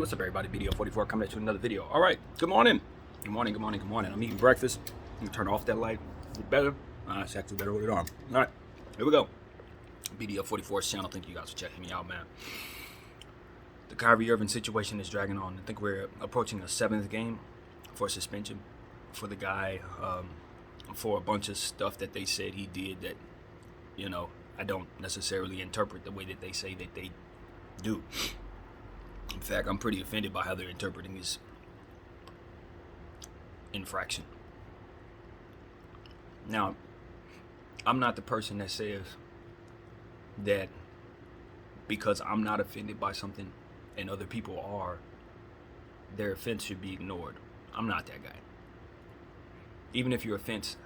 What's up, everybody? BDF 44 coming at you with another video. All right, good morning. Good morning, good morning, good morning. I'm eating breakfast. I'm gonna turn off that light. Is it better? It's actually better with it on. All right, here we go. BDF 44's channel. Thank you guys for checking me out, man. The Kyrie Irving situation is dragging on. I think we're approaching a 7th game for suspension for the guy for a bunch of stuff that they said he did that, you know, I don't necessarily interpret the way that they say that they do. In fact, I'm pretty offended by how they're interpreting his infraction. Now, I'm not the person that says that because I'm not offended by something and other people are, their offense should be ignored. I'm not that guy. Even if your offense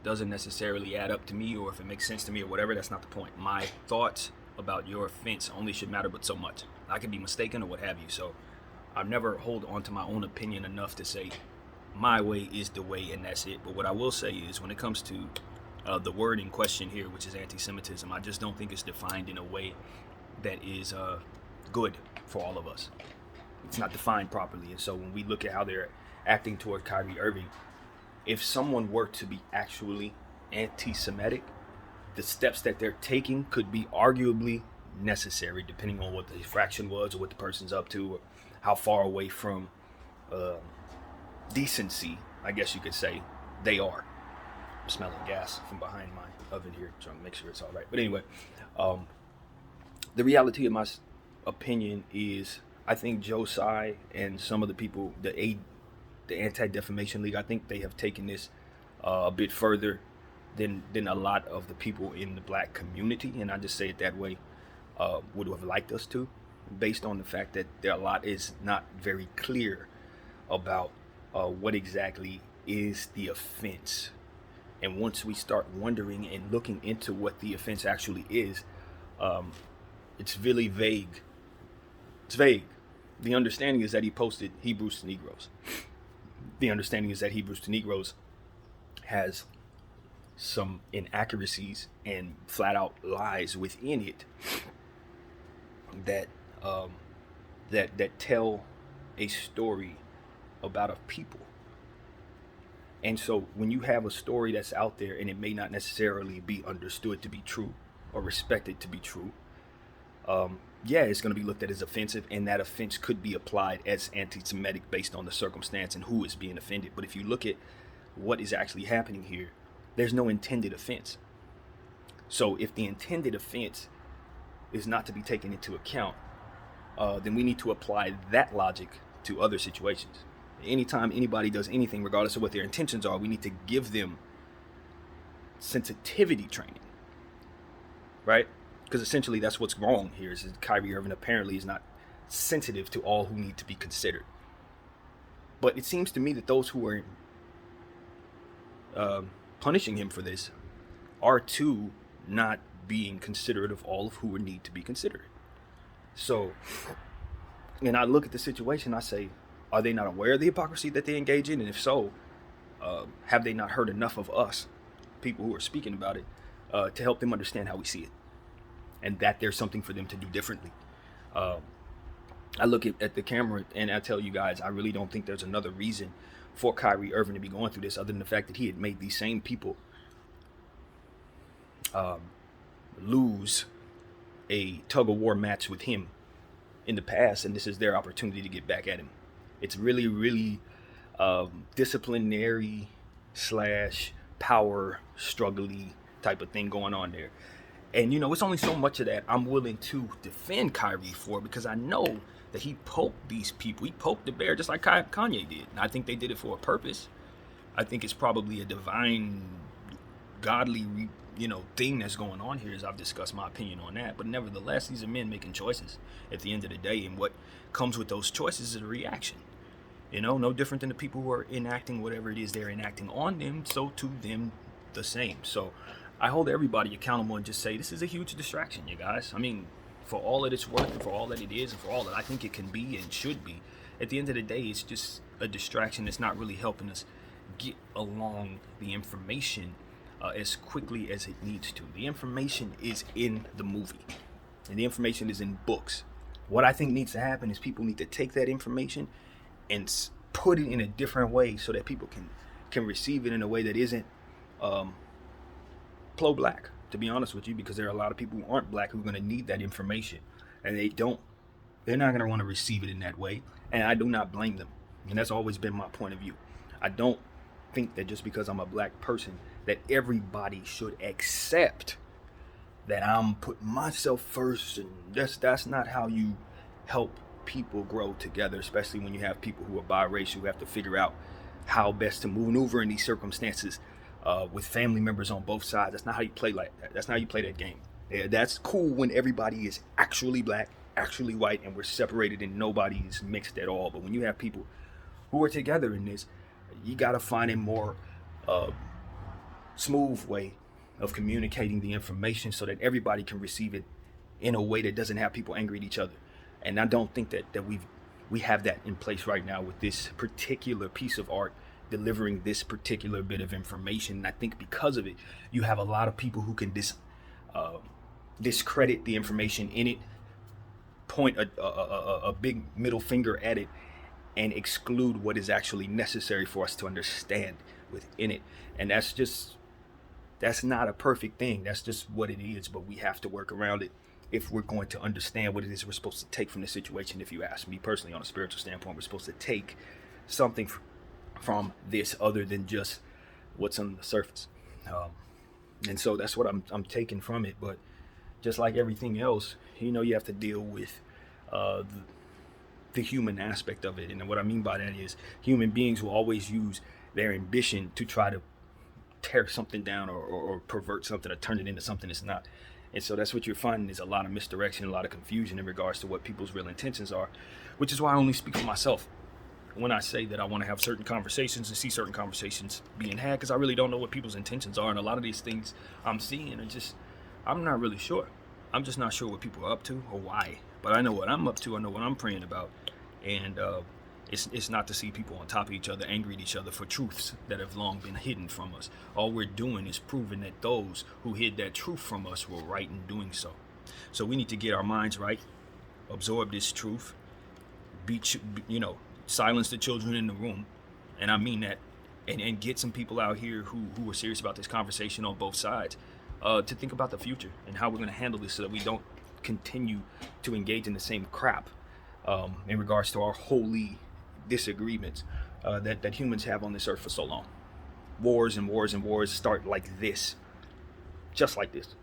doesn't necessarily add up to me, or if it makes sense to me or whatever, that's not the point. My thoughts about your offense only should matter but so much. I could be mistaken or what have you, so I never hold on to my own opinion enough to say my way is the way and that's it. But what I will say is, when it comes to the word in question here, which is anti-Semitism, I just don't think it's defined in a way that is good for all of us. It's not defined properly, and so when we look at how they're acting toward Kyrie Irving, if someone were to be actually anti-Semitic, the steps that they're taking could be arguably necessary, depending on what the infraction was or what the person's up to, or how far away from decency, I guess you could say, they are. I'm smelling gas from behind my oven here, trying to make sure it's all right. But anyway, the reality of my opinion is, I think Joe Tsai and some of the people, the Anti-Defamation League, I think they have taken this a bit further than a lot of the people in the black community, and I just say it that way, would have liked us to, based on the fact that a lot is not very clear about what exactly is the offense. And once we start wondering and looking into what the offense actually is, it's really vague. It's vague. The understanding is that he posted Hebrews to Negroes. The understanding is that Hebrews to Negroes has some inaccuracies and flat out lies within it that that tell a story about a people. And so when you have a story that's out there and it may not necessarily be understood to be true or respected to be true, it's going to be looked at as offensive, and that offense could be applied as anti-Semitic based on the circumstance and who is being offended. But if you look at what is actually happening here, there's no intended offense. So if the intended offense is not to be taken into account, then we need to apply that logic to other situations. Anytime anybody does anything, regardless of what their intentions are, we need to give them sensitivity training, right? Because essentially that's what's wrong here, is that Kyrie Irving apparently is not sensitive to all who need to be considered. But it seems to me that those who are punishing him for this are too not being considerate of all of who need to be considered. So, and I look at the situation, I say, are they not aware of the hypocrisy that they engage in? And if so, have they not heard enough of us, people who are speaking about it, to help them understand how we see it, and that there's something for them to do differently? I look at the camera and I tell you guys, I really don't think there's another reason for Kyrie Irving to be going through this other than the fact that he had made these same people lose a tug-of-war match with him in the past, and this is their opportunity to get back at him. It's really, really disciplinary / power struggly type of thing going on there. And, you know, it's only so much of that I'm willing to defend Kyrie for, because I know that he poked these people. He poked the bear just like Kanye did. And I think they did it for a purpose. I think it's probably a divine, godly, thing that's going on here, as I've discussed my opinion on that. But nevertheless, these are men making choices at the end of the day. And what comes with those choices is a reaction. No different than the people who are enacting whatever it is they're enacting on them. So to them, the same. So I hold everybody accountable and just say, this is a huge distraction, you guys. I mean, for all that it's worth, and for all that it is, and for all that I think it can be and should be, at the end of the day, it's just a distraction that's not really helping us get along the information as quickly as it needs to. The information is in the movie, and the information is in books. What I think needs to happen is people need to take that information and put it in a different way so that people can receive it in a way that isn't um, pro-black, to be honest with you, because there are a lot of people who aren't black who are going to need that information, and they're not going to want to receive it in that way, and I do not blame them. And that's always been my point of view. I don't think that just because I'm a black person that everybody should accept that I'm putting myself first, and that's not how you help people grow together, especially when you have people who are biracial who have to figure out how best to maneuver in these circumstances with family members on both sides. That's not how you play like that. That's not how you play that game. Yeah, that's cool when everybody is actually black, actually white, and we're separated and nobody is mixed at all. But when you have people who are together in this, you got to find a more smooth way of communicating the information so that everybody can receive it in a way that doesn't have people angry at each other. And I don't think that we have that in place right now with this particular piece of art delivering this particular bit of information. And I think because of it, you have a lot of people who can discredit the information in it, point a big middle finger at it, and exclude what is actually necessary for us to understand within it. And that's not a perfect thing. That's just what it is, but we have to work around it if we're going to understand what it is we're supposed to take from the situation. If you ask me personally, on a spiritual standpoint, we're supposed to take something from this other than just what's on the surface. And so that's what I'm taking from it. But just like everything else, you have to deal with the human aspect of it. And what I mean by that is human beings will always use their ambition to try to tear something down or pervert something or turn it into something it's not. And so that's what you're finding is a lot of misdirection, a lot of confusion in regards to what people's real intentions are, which is why I only speak for myself when I say that I want to have certain conversations and see certain conversations being had, because I really don't know what people's intentions are. And a lot of these things I'm seeing are I'm not really sure. I'm just not sure what people are up to or why. But I know what I'm up to. I know what I'm praying about. And it's not to see people on top of each other, angry at each other for truths that have long been hidden from us. All we're doing is proving that those who hid that truth from us were right in doing so. So we need to get our minds right, absorb this truth, silence the children in the room, and I mean that, and get some people out here who are serious about this conversation on both sides, to think about the future and how we're going to handle this so that we don't continue to engage in the same crap in regards to our holy disagreements that humans have on this earth for so long. Wars and wars and wars start like this, just like this.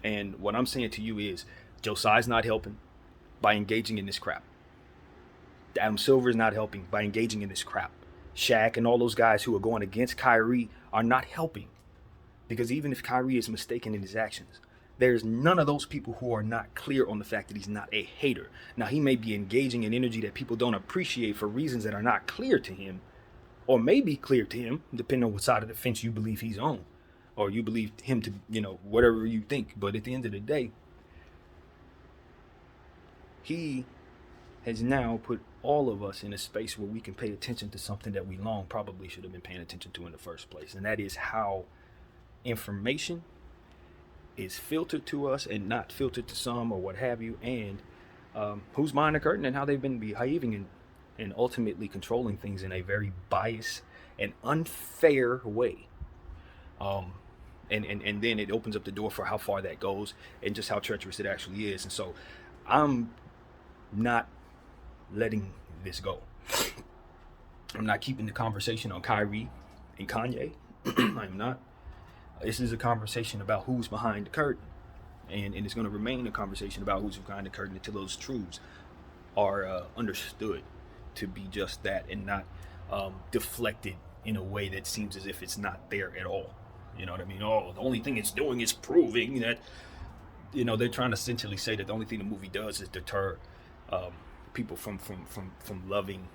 And what I'm saying to you is Josiah's not helping by engaging in this crap. Adam Silver is not helping by engaging in this crap. Shaq and all those guys who are going against Kyrie are not helping, because even if Kyrie is mistaken in his actions, there's none of those people who are not clear on the fact that he's not a hater. Now, he may be engaging in energy that people don't appreciate for reasons that are not clear to him, or may be clear to him, depending on what side of the fence you believe he's on, or you believe him to, whatever you think. But at the end of the day, he has now put all of us in a space where we can pay attention to something that we long probably should have been paying attention to in the first place. And that is how information is filtered to us and not filtered to some, or what have you, and who's behind the curtain and how they've been behaving and ultimately controlling things in a very biased and unfair way. And then it opens up the door for how far that goes and just how treacherous it actually is. And so I'm not letting this go. I'm not keeping the conversation on Kyrie and Kanye. I'm not. This is a conversation about who's behind the curtain. And it's going to remain a conversation about who's behind the curtain until those truths are understood to be just that, and not deflected in a way that seems as if it's not there at all. You know what I mean? Oh, the only thing it's doing is proving that, they're trying to essentially say that the only thing the movie does is deter people from loving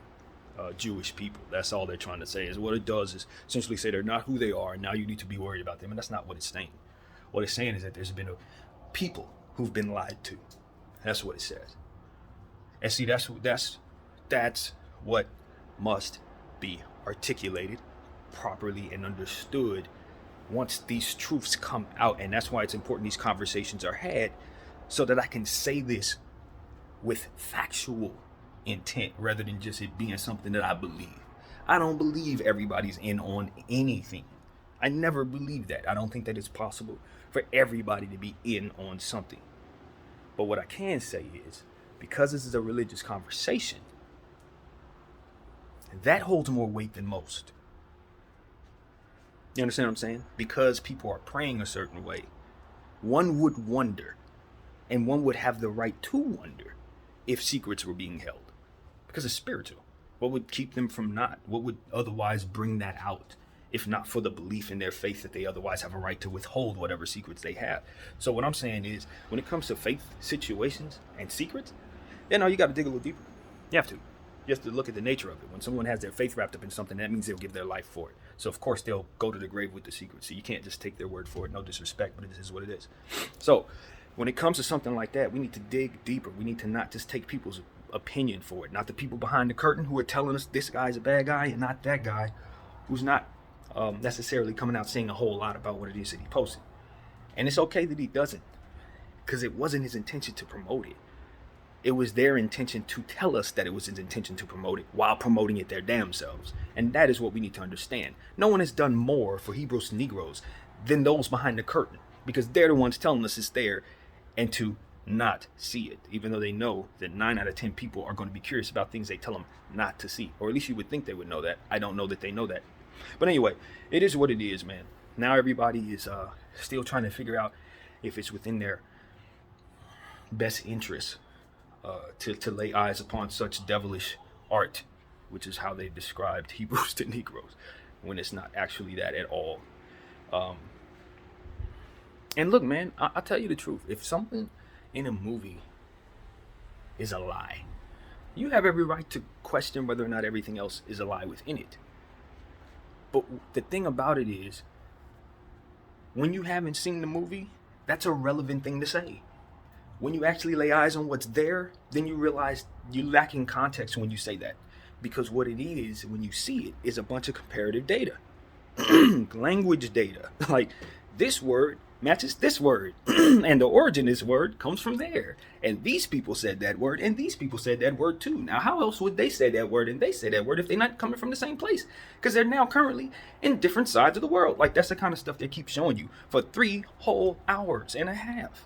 Jewish people. That's all they're trying to say. Is what it does is essentially say they're not who they are, and now you need to be worried about them. And that's not what it's saying. What it's saying is that there's been people who've been lied to. That's what it says. And see, that's what must be articulated properly and understood once these truths come out. And that's why it's important these conversations are had, so that I can say this with factual intent rather than just it being something that I believe. I don't believe everybody's in on anything. I never believe that. I don't think that it's possible for everybody to be in on something. But what I can say is, because this is a religious conversation, that holds more weight than most. You understand what I'm saying? Because people are praying a certain way, one would wonder, and one would have the right to wonder, if secrets were being held. Because it's spiritual. What would keep them from not? What would otherwise bring that out, if not for the belief in their faith that they otherwise have a right to withhold whatever secrets they have? So what I'm saying is, when it comes to faith situations and secrets, you got to dig a little deeper. You have to. You have to look at the nature of it. When someone has their faith wrapped up in something, that means they'll give their life for it. So of course they'll go to the grave with the secret. So you can't just take their word for it. No disrespect, but it is what it is. So when it comes to something like that, we need to dig deeper. We need to not just take people's opinion for it. Not the people behind the curtain who are telling us this guy's a bad guy, and not that guy who's not necessarily coming out saying a whole lot about what it is that he posted. And it's okay that he doesn't, because it wasn't his intention to promote it. It was their intention to tell us that it was his intention to promote it while promoting it their damn selves. And that is what we need to understand. No one has done more for Hebrews and Negroes than those behind the curtain, because they're the ones telling us it's there and to not see it, even though they know that 9 out of 10 people are going to be curious about things they tell them not to see. Or at least you would think they would know that. I don't know that they know that. But anyway, it is what it is, man. Now everybody is still trying to figure out if it's within their best interest to lay eyes upon such devilish art, which is how they described Hebrews to Negroes, when it's not actually that at all. And look, man, I'll tell you the truth. If something in a movie is a lie, you have every right to question whether or not everything else is a lie within it. But the thing about it is, when you haven't seen the movie, that's a relevant thing to say. When you actually lay eyes on what's there, then you realize you're lacking context when you say that. Because what it is, when you see it, is a bunch of comparative data. Language data. Like, this word matches this word. And the origin of this word comes from there. And these people said that word, and these people said that word too. Now, how else would they say that word and they say that word if they're not coming from the same place? Because they're now currently in different sides of the world. Like, that's the kind of stuff they keep showing you for 3 whole hours and a half.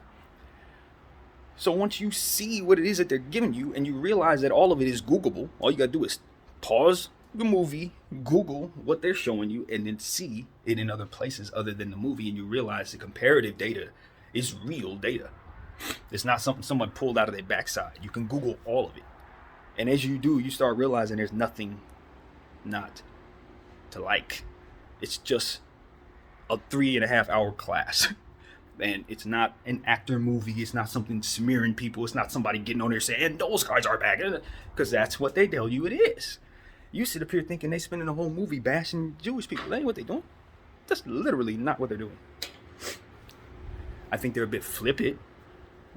So once you see what it is that they're giving you, and you realize that all of it is Googleable, all you gotta do is pause the movie, Google what they're showing you, and then see it in other places other than the movie, and you realize the comparative data is real data. It's not something someone pulled out of their backside. You can Google all of it. And as you do, you start realizing there's nothing not to like. It's just a 3.5 hour class. And it's not an actor movie. It's not something smearing people. It's not somebody getting on there saying, those guys are bad. Because that's what they tell you it is. You sit up here thinking they spending a whole movie bashing Jewish people. That ain't what they doing. That's literally not what they're doing. I think they're a bit flippant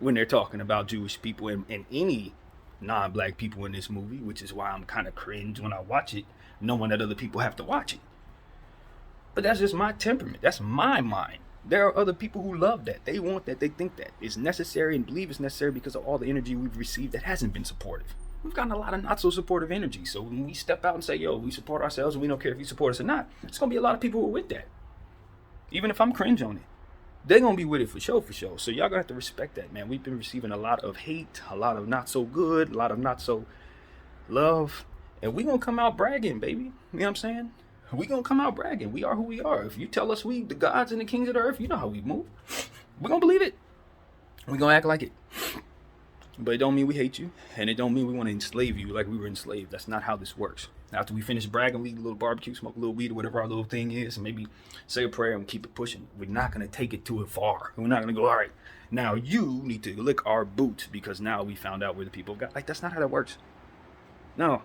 when they're talking about Jewish people and any non-black people in this movie, which is why I'm kind of cringe when I watch it, knowing that other people have to watch it. But that's just my temperament. That's my mind. There are other people who love that. They want that. They think that it's necessary and believe it's necessary because of all the energy we've received that hasn't been supportive. We've gotten a lot of not so supportive energy. So when we step out and say, yo, we support ourselves and we don't care if you support us or not, it's going to be a lot of people who are with that. Even if I'm cringe on it, they're going to be with it for sure. So y'all going to have to respect that, man. We've been receiving a lot of hate, a lot of not so good, a lot of not so love. And we going to come out bragging, baby. You know what I'm saying? We gonna come out bragging. We are who we are. If you tell us we the gods and the kings of the earth, you know how we move. We're gonna believe it. We're gonna act like it. But it don't mean we hate you, and it don't mean we want to enslave you like we were enslaved. That's not how this works. After we finish bragging, we eat a little barbecue, smoke a little weed or whatever our little thing is, and maybe say a prayer and keep it pushing. We're not gonna take it too far. We're not gonna go, all right, now you need to lick our boots because now we found out we're the people of God. Like, that's not how that works. No.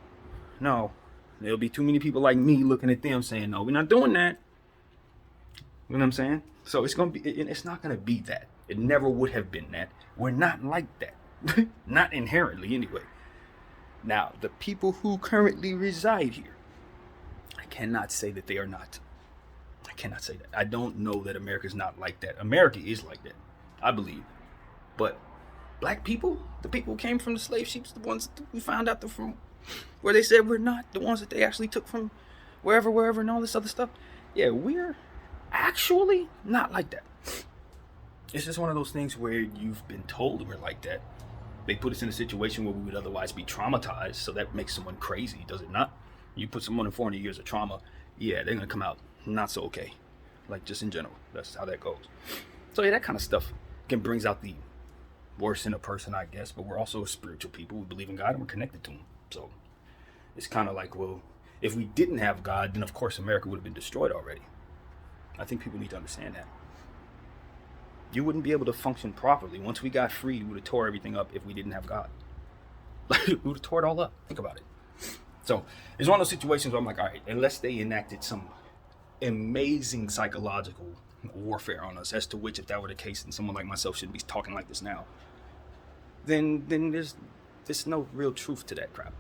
There'll be too many people like me looking at them saying, no, we're not doing that. You know what I'm saying? So it's not going to be that. It never would have been that. We're not like that. Not inherently anyway. Now, the people who currently reside here, I cannot say that they are not. I cannot say that. I don't know that America's not like that. America is like that, I believe. But black people, the people who came from the slave ships, the ones that we found out from where they said we're not, the ones that they actually took from wherever, and all this other stuff. Yeah, we're actually not like that. It's just one of those things where you've been told we're like that. They put us in a situation where we would otherwise be traumatized, so that makes someone crazy, does it not? You put someone in 400 years of trauma, yeah, they're gonna come out not so okay. Like, just in general, that's how that goes. So yeah, that kind of stuff brings out the worst in a person, I guess. But we're also a spiritual people. We believe in God and we're connected to Him. So it's kind of like, well, if we didn't have God, then of course America would have been destroyed already. I think people need to understand that. You wouldn't be able to function properly. Once we got free, we would have tore everything up if we didn't have God. We would have tore it all up. Think about it. So it's one of those situations where I'm like, all right, unless they enacted some amazing psychological warfare on us, as to which, if that were the case, then someone like myself shouldn't be talking like this now, then there's no real truth to that crap.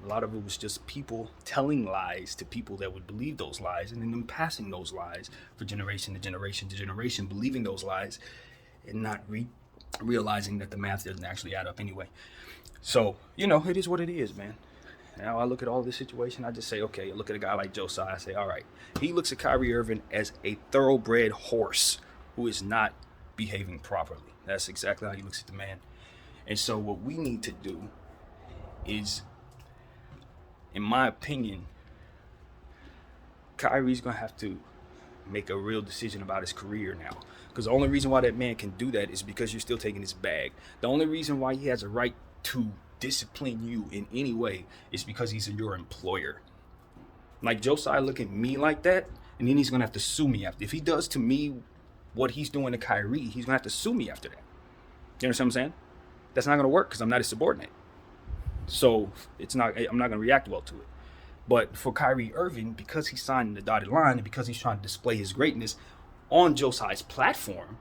A lot of it was just people telling lies to people that would believe those lies, and then them passing those lies for generation to generation to generation, believing those lies and not realizing that the math doesn't actually add up anyway. So, it is what it is, man. Now I look at all this situation, I just say, okay, look at a guy like Josiah, I say, all right, he looks at Kyrie Irving as a thoroughbred horse who is not behaving properly. That's exactly how he looks at the man. And so what we need to do is, in my opinion, Kyrie's going to have to make a real decision about his career now. Because the only reason why that man can do that is because you're still taking his bag. The only reason why he has a right to discipline you in any way is because he's your employer. Like Josiah look at me like that, and then he's going to have to sue me after. If he does to me what he's doing to Kyrie, he's going to have to sue me after that. You understand what I'm saying? That's not going to work because I'm not his subordinate. So I'm not going to react well to it. But for Kyrie Irving, because he signed the dotted line and because he's trying to display his greatness on Josiah's platform,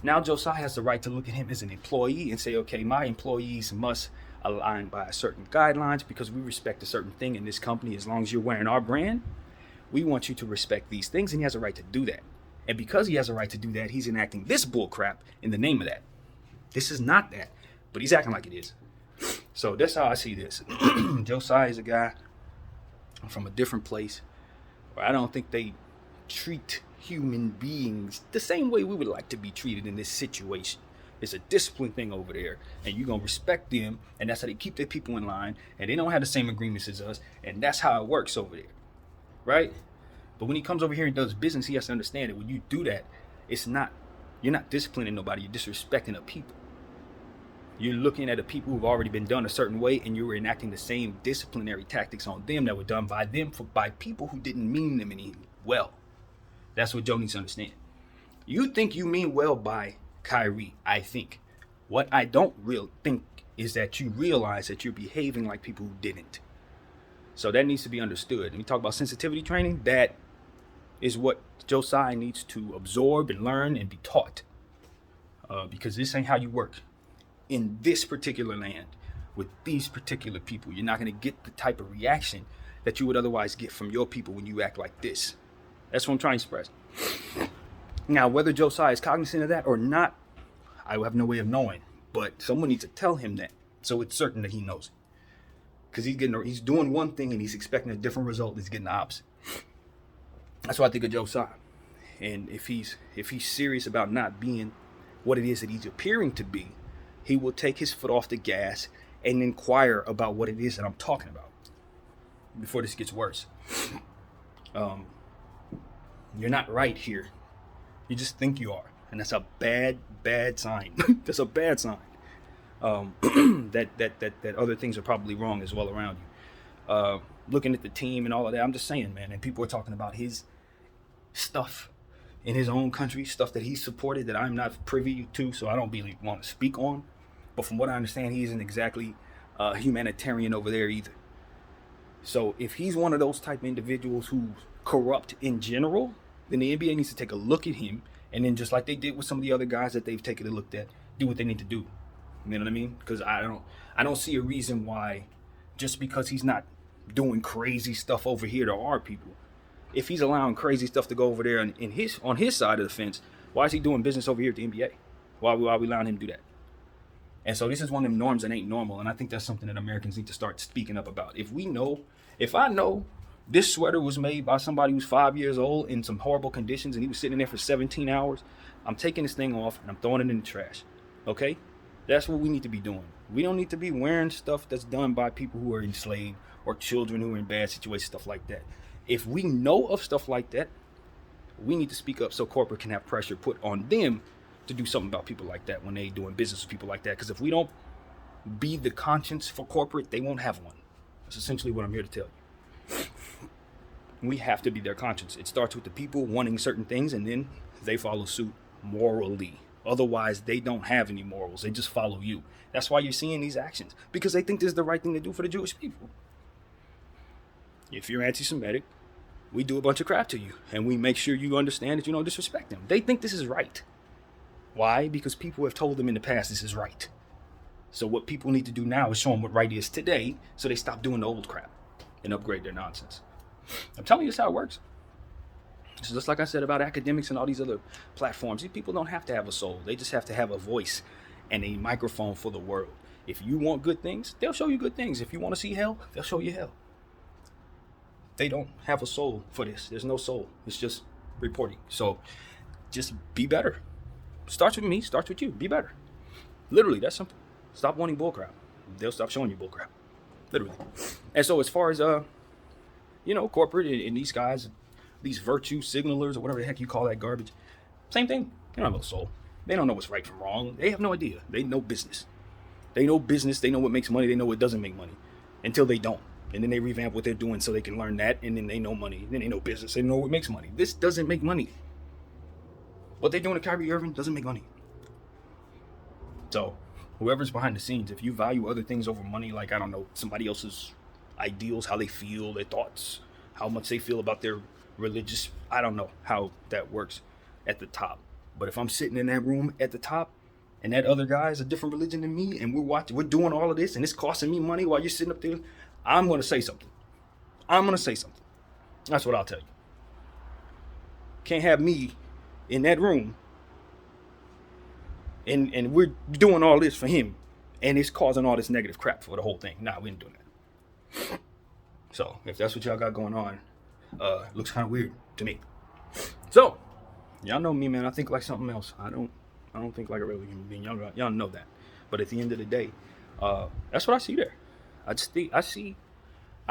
now Josiah has the right to look at him as an employee and say, okay, my employees must align by certain guidelines because we respect a certain thing in this company. As long as you're wearing our brand, we want you to respect these things, and he has a right to do that. And because he has a right to do that, he's enacting this bull crap in the name of that. This is not that, but he's acting like it is. So that's how I see this. Josiah is a guy from a different place where I don't think they treat human beings the same way we would like to be treated in this situation. It's a discipline thing over there, and you're going to respect them, and that's how they keep their people in line, and they don't have the same agreements as us, and that's how it works over there, right? But when he comes over here and does business, he has to understand that when you do that, you're not disciplining nobody, you're disrespecting the people. You're looking at the people who've already been done a certain way, and you're enacting the same disciplinary tactics on them that were done by them by people who didn't mean them any well. That's what Joe needs to understand. You think you mean well by Kyrie, I think. What I don't think is that you realize that you're behaving like people who didn't. So that needs to be understood. And we talk about sensitivity training. That is what Josiah needs to absorb and learn and be taught. Because this ain't how you work. In this particular land, with these particular people, you're not going to get the type of reaction that you would otherwise get from your people when you act like this. That's what I'm trying to express. Now, whether Josiah is cognizant of that or not, I have no way of knowing. But someone needs to tell him that, so it's certain that he knows it. Because he's doing one thing and he's expecting a different result. He's getting the opposite. That's what I think of Josiah. And if he's serious about not being what it is that he's appearing to be, he will take his foot off the gas and inquire about what it is that I'm talking about before this gets worse. You're not right here. You just think you are. And that's a bad sign. That's a bad sign. That other things are probably wrong as well around you. Looking at the team and all of that, I'm just saying, man, and people are talking about his stuff in his own country, stuff that he supported that I'm not privy to, so I don't really want to speak on. But from what I understand, he isn't exactly humanitarian over there either. So if he's one of those type of individuals who's corrupt in general, then the NBA needs to take a look at him, and then just like they did with some of the other guys that they've taken a look at, do what they need to do. You know what I mean? Because I don't see a reason why, just because he's not doing crazy stuff over here to our people, if he's allowing crazy stuff to go over there on his side of the fence, why is he doing business over here at the NBA? Why are we allowing him to do that? And so this is one of them norms that ain't normal. And I think that's something that Americans need to start speaking up about. If I know this sweater was made by somebody who's 5 years old in some horrible conditions and he was sitting there for 17 hours, I'm taking this thing off and I'm throwing it in the trash. Okay? That's what we need to be doing. We don't need to be wearing stuff that's done by people who are enslaved or children who are in bad situations, stuff like that. If we know of stuff like that, we need to speak up so corporate can have pressure put on them to do something about people like that when they doing business with people like that. Because if we don't be the conscience for corporate, they won't have one. That's essentially what I'm here to tell you. We have to be their conscience. It starts with the people wanting certain things, and then they follow suit morally. Otherwise, they don't have any morals. They just follow you. That's why you're seeing these actions, because they think this is the right thing to do for the Jewish people. If you're anti-Semitic, we do a bunch of crap to you, and we make sure you understand that you don't disrespect them. They think this is right. Why? Because people have told them in the past this is right. So what people need to do now is show them what right is today, so they stop doing the old crap and upgrade their nonsense. I'm telling you, this is how it works. It's just like I said about academics and all these other platforms. These people don't have to have a soul. They just have to have a voice and a microphone for the world. If you want good things, they'll show you good things. If you want to see hell, they'll show you hell. They don't have a soul for this. There's no soul. It's just reporting. So just be better. Starts with me, starts with you. Be better. Literally, that's simple. Stop wanting bullcrap. They'll stop showing you bullcrap. Literally. And so as far as, corporate and these guys, these virtue signalers or whatever the heck you call that garbage, same thing. They don't have no soul. They don't know what's right from wrong. They have no idea. They know business. They know business. They know what makes money. They know what doesn't make money until they don't. And then they revamp what they're doing so they can learn that. And then they know money. Then they know business. They know what makes money. This doesn't make money. What they're doing to Kyrie Irving doesn't make money. So whoever's behind the scenes, if you value other things over money, like, I don't know, somebody else's ideals, how they feel, their thoughts, how much they feel about their religious, I don't know how that works at the top. But if I'm sitting in that room at the top and that other guy is a different religion than me and we're doing all of this and it's costing me money while you're sitting up there, I'm going to say something. That's what I'll tell you. Can't have me in that room and we're doing all this for him and it's causing all this negative crap for the whole thing. Nah, we ain't doing that. So if that's what y'all got going on, looks kind of weird to me. So y'all know me, man. I think like something else. I don't think like a regular human being. Y'all know that. But at the end of the day, that's what I see there. I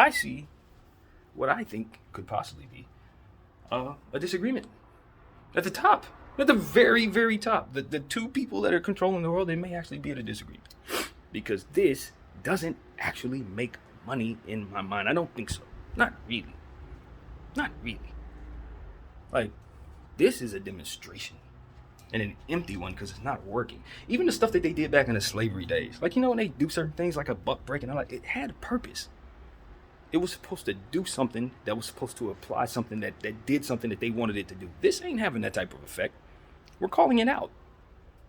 see what I think could possibly be a disagreement at the top, at the very, very top. The two people that are controlling the world, they may actually be at a disagreement because this doesn't actually make money in my mind. I don't think so. Not really. Like, this is a demonstration and an empty one because it's not working. Even the stuff that they did back in the slavery days, like, when they do certain things like a buck breaking, it had a purpose. It was supposed to do something that was supposed to apply something that did something that they wanted it to do. This ain't having that type of effect. We're calling it out.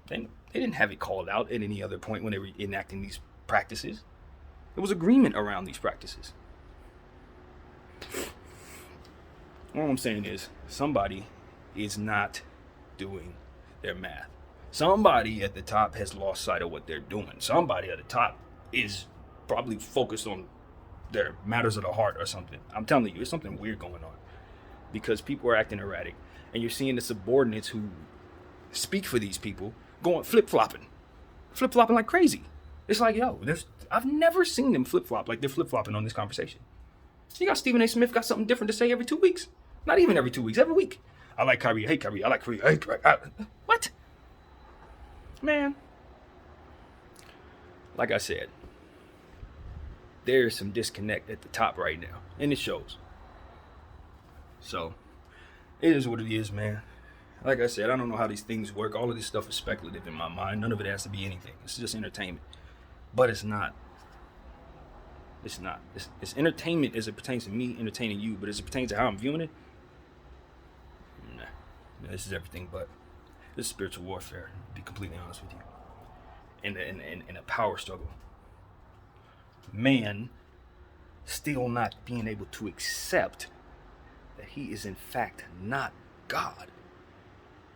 They didn't have it called out at any other point when they were enacting these practices. There was agreement around these practices. All I'm saying is somebody is not doing their math. Somebody at the top has lost sight of what they're doing. Somebody at the top is probably focused on their matters of the heart or something. I'm telling you, there's something weird going on because people are acting erratic. And you're seeing the subordinates who speak for these people going flip-flopping like crazy. It's like, I've never seen them flip-flop like they're flip-flopping on this conversation. You got Stephen A. Smith got something different to say every 2 weeks. Not even every 2 weeks, every week. I like Kyrie, hate Kyrie. I like Kyrie, hate Kyrie. What? Man. Like I said, there's some disconnect at the top right now. And it shows. So, it is what it is, man. Like I said, I don't know how these things work. All of this stuff is speculative in my mind. None of it has to be anything. It's just entertainment. But it's not. It's not. It's entertainment as it pertains to me entertaining you. But as it pertains to how I'm viewing it, nah. This is everything but. This is spiritual warfare, to be completely honest with you. And a power struggle. Man still not being able to accept that he is in fact not God.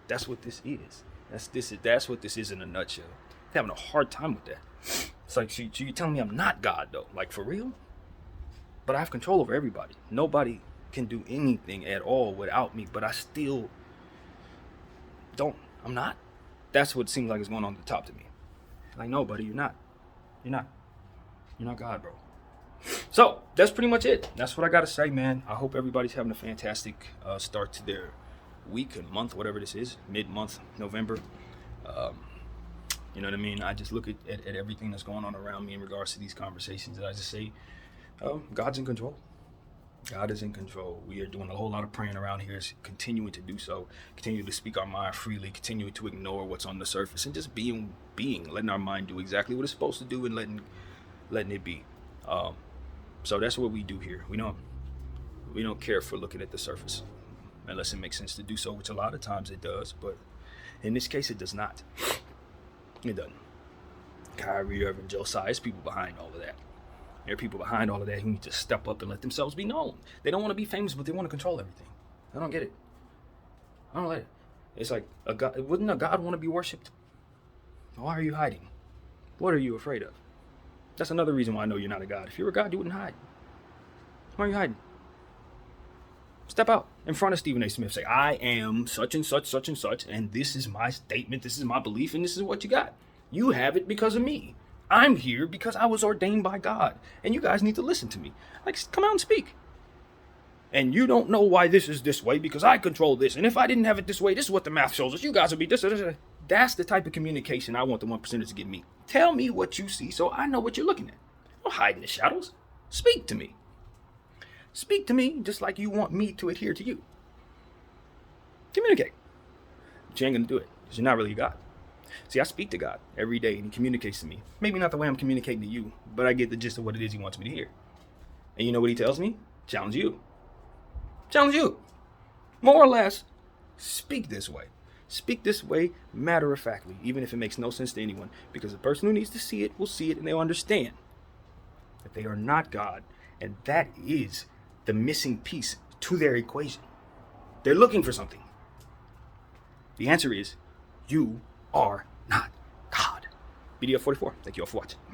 That's what this is. That's what this is in a nutshell. They're having a hard time with that. It's like, so you're telling me I'm not God, though? Like, for real? But I have control over everybody. Nobody can do anything at all without me, but I still don't. I'm not. That's what seems like is going on at the top to me. Like, no, buddy, you're not. You're not. You're not God, bro. So that's pretty much it. That's what I got to say, man. I hope everybody's having a fantastic start to their week and month, whatever this is, mid-month, November. You know what I mean? I just look at everything that's going on around me in regards to these conversations that I just say, God's in control. God is in control. We are doing a whole lot of praying around here, continuing to do so, continue to speak our mind freely, continuing to ignore what's on the surface, and just being, letting our mind do exactly what it's supposed to do and letting it be. So that's what we do here. We don't care for looking at the surface unless it makes sense to do so, which a lot of times it does, but in this case it does not. It doesn't. Kyrie Irving, Josiah, there's people behind all of that. There are people behind all of that who need to step up and let themselves be known. They don't want to be famous, but they want to control everything. I don't get it. I don't let it. It's like, wouldn't a God want to be worshipped? Why are you hiding? What are you afraid of? That's another reason why I know you're not a God. If you're a God, you wouldn't hide. Why are you hiding? Step out in front of Stephen A. Smith. Say, I am such and such, such and such, and this is my statement, this is my belief, and this is what you got. You have it because of me. I'm here because I was ordained by God, and you guys need to listen to me. Like, come out and speak. And you don't know why this is this way because I control this, and if I didn't have it this way, this is what the math shows us. You guys would be this. That's the type of communication I want the 1%ers to give me. Tell me what you see so I know what you're looking at. Don't hide in the shadows. Speak to me. Speak to me just like you want me to adhere to you. Communicate. But you ain't going to do it because you're not really God. See, I speak to God every day and he communicates to me. Maybe not the way I'm communicating to you, but I get the gist of what it is he wants me to hear. And you know what he tells me? Challenge you. Challenge you. More or less, speak this way. Speak this way matter-of-factly, even if it makes no sense to anyone, because the person who needs to see it will see it and they'll understand that they are not God, and that is the missing piece to their equation. They're looking for something. The answer is, you are not God. BDF 44. Thank you all for watching.